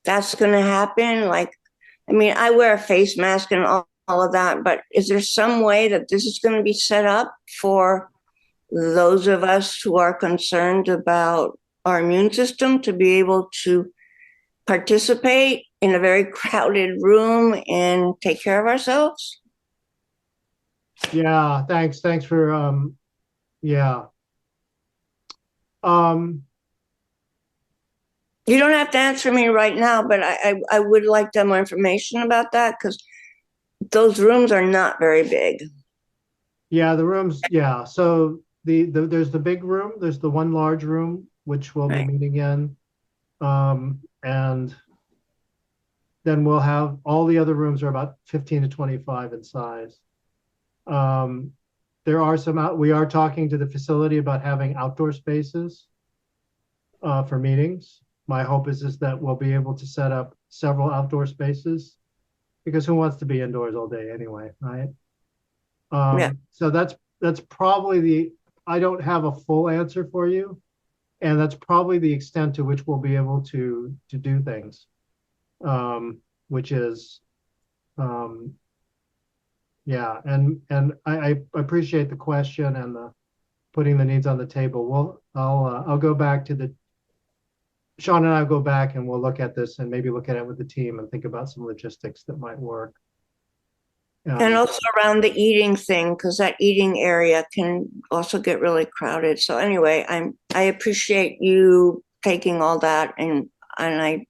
that's going to happen? I wear a face mask and all of that, but is there some way that this is going to be set up for those of us who are concerned about our immune system to be able to participate in a very crowded room and take care of ourselves? Yeah, thanks. Thanks for, yeah. You don't have to answer me right now, but I would like to have more information about that, because those rooms are not very big. Yeah, the rooms, yeah. So there's the big room, there's the one large room, which we'll be meeting in. And then we'll have all the other rooms are about 15 to 25 in size. There are we are talking to the facility about having outdoor spaces for meetings. My hope is that we'll be able to set up several outdoor spaces, because who wants to be indoors all day anyway, right? So that's probably I don't have a full answer for you, and that's probably the extent to which we'll be able to do things, which is, yeah, and I appreciate the question and the putting the needs on the table. I'll go back to Sean and I will go back and we'll look at this and maybe look at it with the team and think about some logistics that might work. And also around the eating thing, because that eating area can also get really crowded. So anyway, I appreciate you taking all that, and I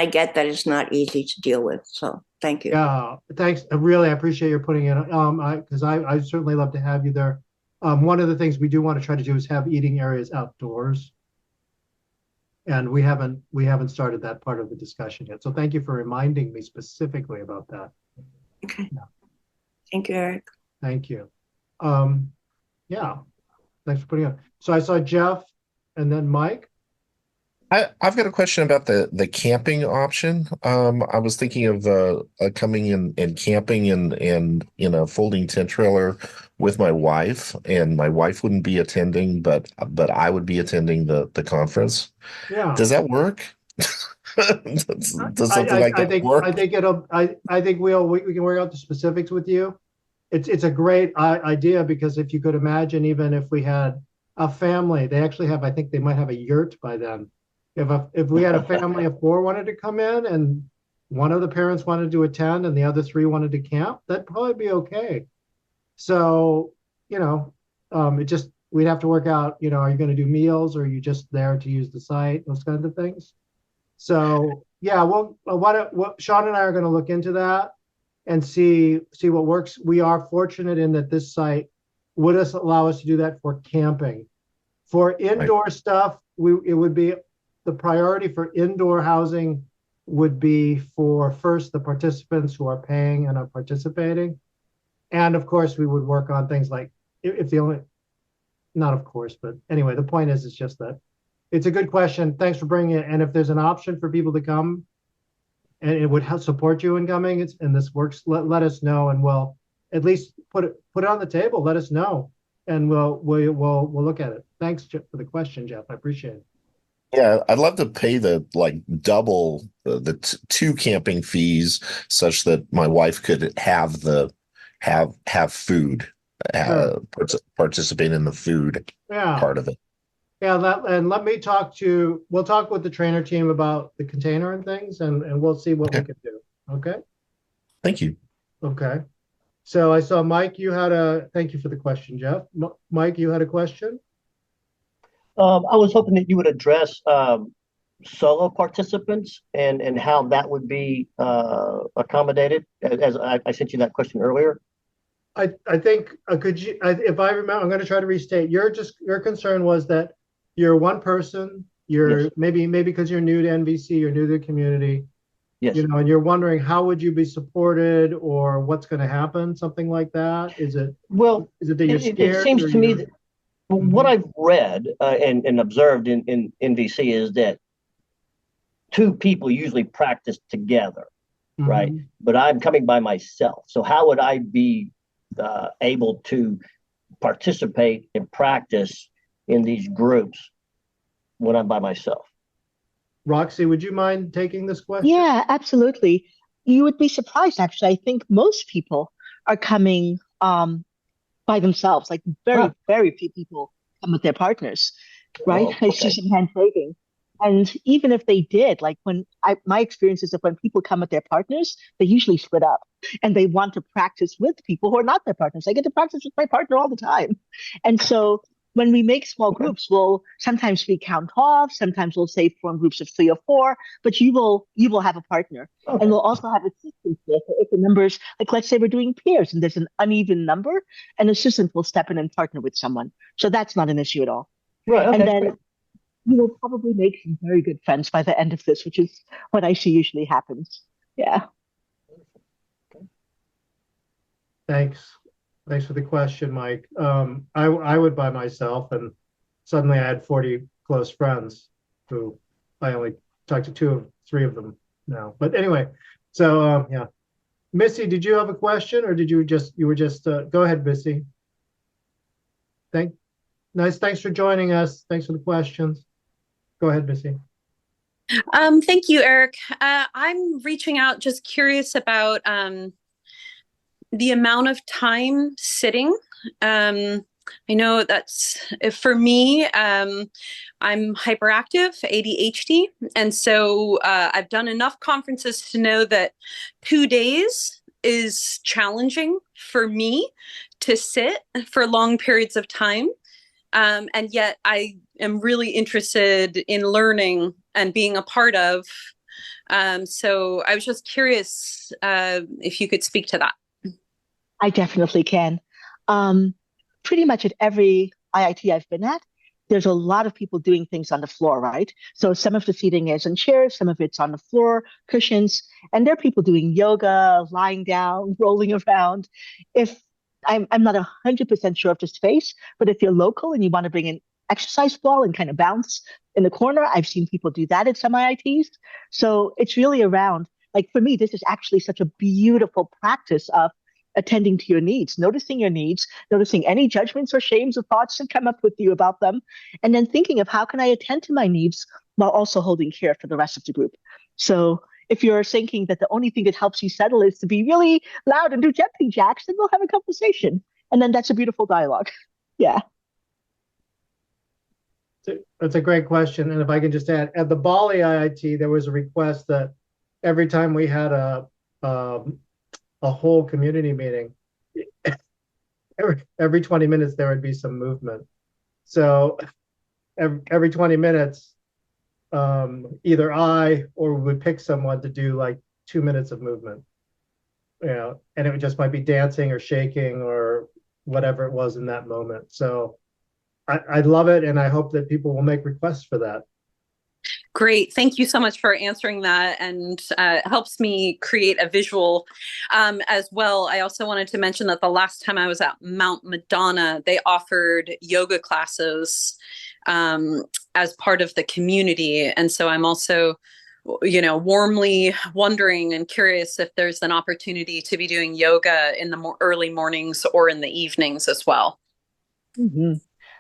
get that it's not easy to deal with. So thank you. Yeah, thanks. I appreciate your putting it because I certainly love to have you there. One of the things we do want to try to do is have eating areas outdoors. And we haven't started that part of the discussion yet. So thank you for reminding me specifically about that. Okay. Yeah. Thank you, Eric. Thank you. Yeah, thanks for putting up. So I saw Jeff and then Mike. I've got a question about the camping option. I was thinking of coming in and camping in a folding tent trailer with my wife, and my wife wouldn't be attending, but I would be attending the conference. Yeah. Does that work? Does something like that work? I think we can work out the specifics with you. It's a great idea, because if you could imagine, even if we had a family, they actually have, I think they might have a yurt by then. If we had a family of 4 wanted to come in and one of the parents wanted to attend and the other 3 wanted to camp, that'd probably be okay. So, we'd have to work out, are you going to do meals, or are you just there to use the site, those kinds of things. So yeah, what Sean and I are going to look into that and see what works. We are fortunate in that this site would allow us to do that for camping. For indoor stuff, it would be the priority for indoor housing would be for first the participants who are paying and are participating. And of course, we would work on things like not of course, but anyway, the point is, it's just that it's a good question. Thanks for bringing it. And if there's an option for people to come and it would help support you in coming, and this works, let us know, and we'll at least put it on the table. Let us know, and we'll look at it. Thanks for the question, Jeff. I appreciate it. Yeah, I'd love to pay double the 2 camping fees, such that my wife could have food participate in the food part of it. Yeah, we'll talk with the trainer team about the container and things, and we'll see what we can do. Okay. Thank you. Okay. So I saw Mike, thank you for the question, Jeff. Mike, you had a question? I was hoping that you would address solo participants and how that would be accommodated, as I sent you that question earlier. I think if I remember, I'm going to try to restate. Your concern was that you're one person. You're maybe because you're new to NVC, you're new to the community. Yes. And you're wondering how would you be supported or what's going to happen, something like that. Is it that you're scared? It seems to me that what I've read and observed in NVC is that two people usually practice together, right? But I'm coming by myself. So how would I be able to participate and practice in these groups when I'm by myself? Roxy, would you mind taking this question? Yeah, absolutely. You would be surprised, actually. I think most people are coming by themselves. Like very few people come with their partners, right? Oh, okay. I see some hand waving. And even if they did, like my experience is that when people come with their partners, they usually split up and they want to practice with people who are not their partners. I get to practice with my partner all the time. And so when we make small groups, sometimes we count off, sometimes we'll say form groups of 3 or 4, but you will have a partner. Okay. And we'll also have assistants there. So if the numbers, like let's say we're doing pairs and there's an uneven number, an assistant will step in and partner with someone. So that's not an issue at all. Right. Okay, and then you will probably make some very good friends by the end of this, which is what I see usually happens. Yeah. Thanks for the question, Mike. I would by myself, and suddenly I had 40 close friends who I only talked to 2 or 3 of them now. But anyway, so yeah. Missy, did you have a question, or did you were just go ahead, Missy. Thanks for joining us. Thanks for the questions. Go ahead, Missy. Thank you, Eric. I'm reaching out, just curious about the amount of time sitting. I know that's, for me, I'm hyperactive, ADHD. And so I've done enough conferences to know that 2 days is challenging for me to sit for long periods of time. And yet I am really interested in learning and being a part of. So I was just curious if you could speak to that. I definitely can. Pretty much at every IIT I've been at, there's a lot of people doing things on the floor, right? So some of the seating is in chairs, some of it's on the floor, cushions, and there are people doing yoga, lying down, rolling around. If I'm not 100% sure of the space, but if you're local and you want to bring an exercise ball and kind of bounce in the corner, I've seen people do that at some IITs. So it's really around, like for me, this is actually such a beautiful practice of attending to your needs, noticing any judgments or shames or thoughts that come up with you about them, and then thinking of how can I attend to my needs while also holding care for the rest of the group. So if you're thinking that the only thing that helps you settle is to be really loud and do jumping jacks, then we'll have a conversation. And then that's a beautiful dialogue. Yeah. That's a great question. And if I can just add, at the Bali IIT, there was a request that every time we had a whole community meeting, every 20 minutes, there would be some movement. So every 20 minutes, either I or we would pick someone to do like 2 minutes of movement, and it just might be dancing or shaking or whatever it was in that moment. So I love it, and I hope that people will make requests for that. Great. Thank you so much for answering that, and it helps me create a visual as well. I also wanted to mention that the last time I was at Mount Madonna, they offered yoga classes as part of the community. And so I'm also, warmly wondering and curious if there's an opportunity to be doing yoga in the early mornings or in the evenings as well. Mm-hmm.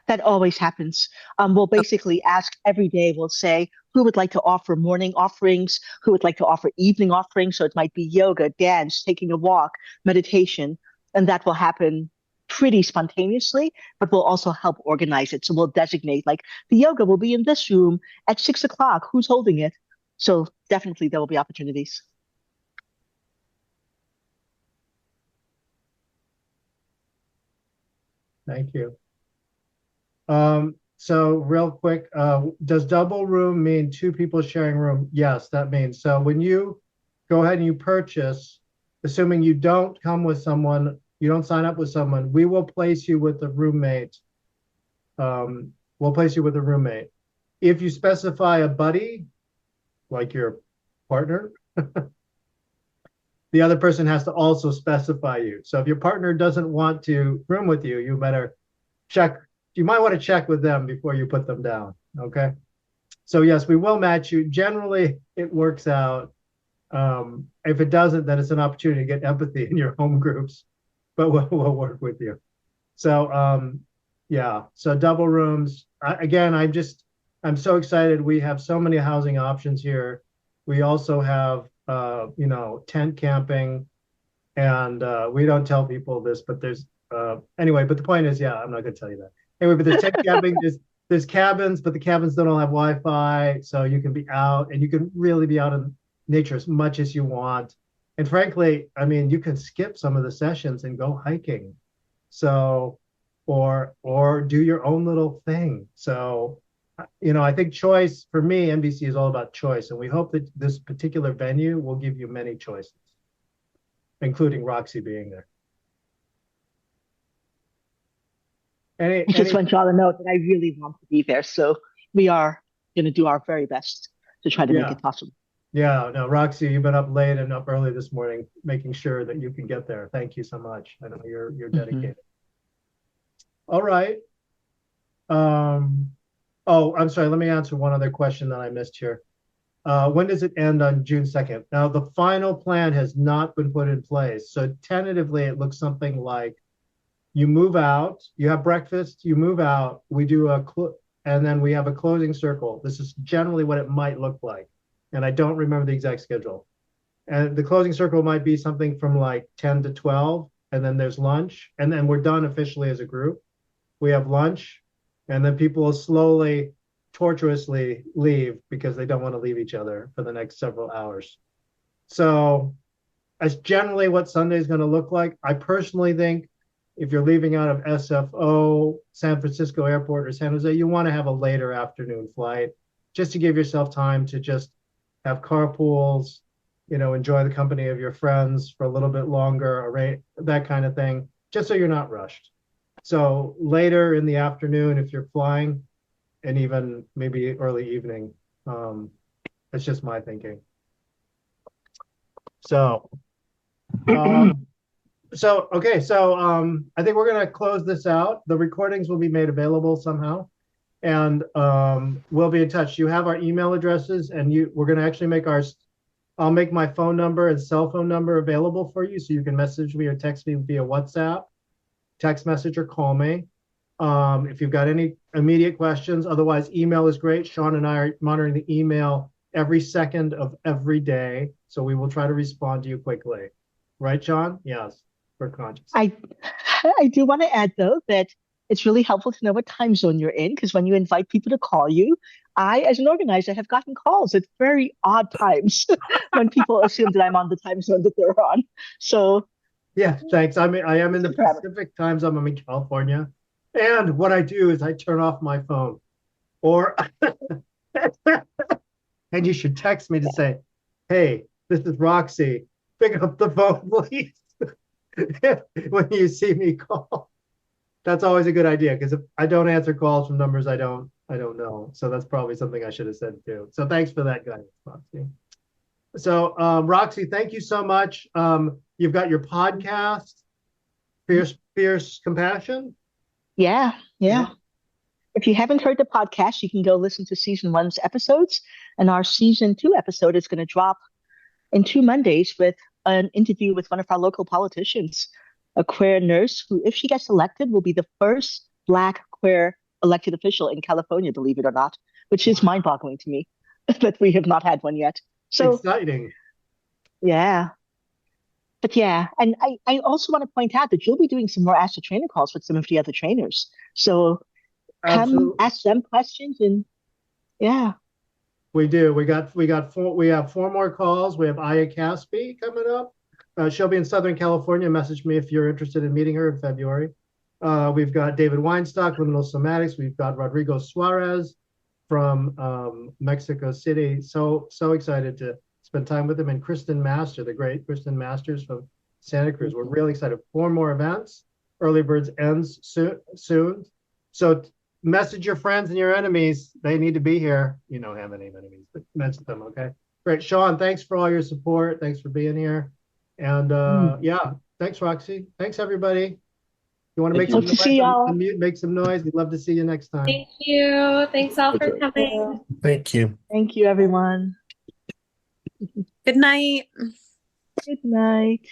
That always happens. We'll basically ask every day, we'll say, who would like to offer morning offerings? Who would like to offer evening offerings? So it might be yoga, dance, taking a walk, meditation, and that will happen pretty spontaneously, but we'll also help organize it. So we'll designate like the yoga will be in this room at 6 o'clock. Who's holding it? So definitely there will be opportunities. Thank you. So real quick, does double room mean two people sharing room? Yes, that means. So when you go ahead and you purchase, assuming you don't come with someone, you don't sign up with someone, we will place you with a roommate. We'll place you with a roommate. If you specify a buddy, like your partner, the other person has to also specify you. So if your partner doesn't want to room with you, you better check. You might want to check with them before you put them down. Okay. So yes, we will match you. Generally, it works out. If it doesn't, then it's an opportunity to get empathy in your home groups, but we'll work with you. So yeah, so double rooms. I'm so excited. We have so many housing options here. We also have, tent camping, and we don't tell people this, but there's, anyway, but the point is, yeah, I'm not going to tell you that. Anyway, but there's tent camping, there's cabins, but the cabins don't all have Wi-Fi, so you can be out, and you can really be out in nature as much as you want. And frankly, I mean, you can skip some of the sessions and go hiking. So, or do your own little thing. So, I think choice, for me, NVC is all about choice. And we hope that this particular venue will give you many choices, including Roxy being there. I just want y'all to know that I really want to be there. So we are going to do our very best to try to make it possible. Yeah, no, Roxy, you've been up late and up early this morning, making sure that you can get there. Thank you so much. I know you're dedicated. All right. Oh, I'm sorry. Let me answer one other question that I missed here. When does it end on June 2nd? Now, the final plan has not been put in place. So tentatively, it looks something like you move out, you have breakfast, you move out, we do and then we have a closing circle. This is generally what it might look like. And I don't remember the exact schedule. And the closing circle might be something from like 10 to 12, and then there's lunch, and then we're done officially as a group. We have lunch, and then people will slowly, tortuously leave because they don't want to leave each other for the next several hours. So that's generally what Sunday is going to look like. I personally think if you're leaving out of SFO, San Francisco Airport, or San Jose, you want to have a later afternoon flight just to give yourself time to just have carpools, enjoy the company of your friends for a little bit longer, that kind of thing, just so you're not rushed. So later in the afternoon, if you're flying, and even maybe early evening, that's just my thinking. So, okay, so I think we're going to close this out. The recordings will be made available somehow, and we'll be in touch. You have our email addresses, and we're going to actually I'll make my phone number and cell phone number available for you, so you can message me or text me via WhatsApp, text message, or call me. If you've got any immediate questions, otherwise email is great. Sean and I are monitoring the email every second of every day, so we will try to respond to you quickly. Right, Sean? Yes, we're conscious. I do want to add, though, that it's really helpful to know what time zone you're in, because when you invite people to call you, I, as an organizer, have gotten calls at very odd times when people assume that I'm on the time zone that they're on. So, yeah, thanks. I am in the Pacific time zone. I'm in California. And what I do is I turn off my phone, or and you should text me to say, "Hey, this is Roxy. Pick up the phone, please." When you see me call, that's always a good idea, because if I don't answer calls from numbers I don't know. So that's probably something I should have said too. So thanks for that, guys, Roxy. So Roxy, thank you so much. You've got your podcast, Fierce Compassion. Yeah. If you haven't heard the podcast, you can go listen to season 1's episodes, and our season 2 episode is going to drop in 2 Mondays with an interview with one of our local politicians, a queer nurse who, if she gets elected, will be the first Black queer elected official in California, believe it or not, which is mind-boggling to me that we have not had one yet. So exciting. Yeah. but yeah, and I also want to point out that you'll be doing some more Ask the Trainer calls with some of the other trainers. So come Absolutely. ask them questions, and yeah. We do. We have 4 more calls. We have Aya Caspi coming up. She'll be in Southern California. Message me if you're interested in meeting her in February. We've got David Weinstock, Liminal Somatics. We've got Rodrigo Suarez from Mexico City. So excited to spend time with him. And Kristin Masters, the great Kristin Masters from Santa Cruz. We're really excited. 4 more events. Early Birds ends soon. So message your friends and your enemies. They need to be here. You don't have any enemies, but message them, okay? Great. Sean, thanks for all your support. Thanks for being here. And yeah, thanks, Roxy. Thanks, everybody. You want to make some noise? Unmute, make some noise. We'd love to see you next time. Thank you. Thanks all for coming. Thank you. Thank you, everyone. Good night. Good night.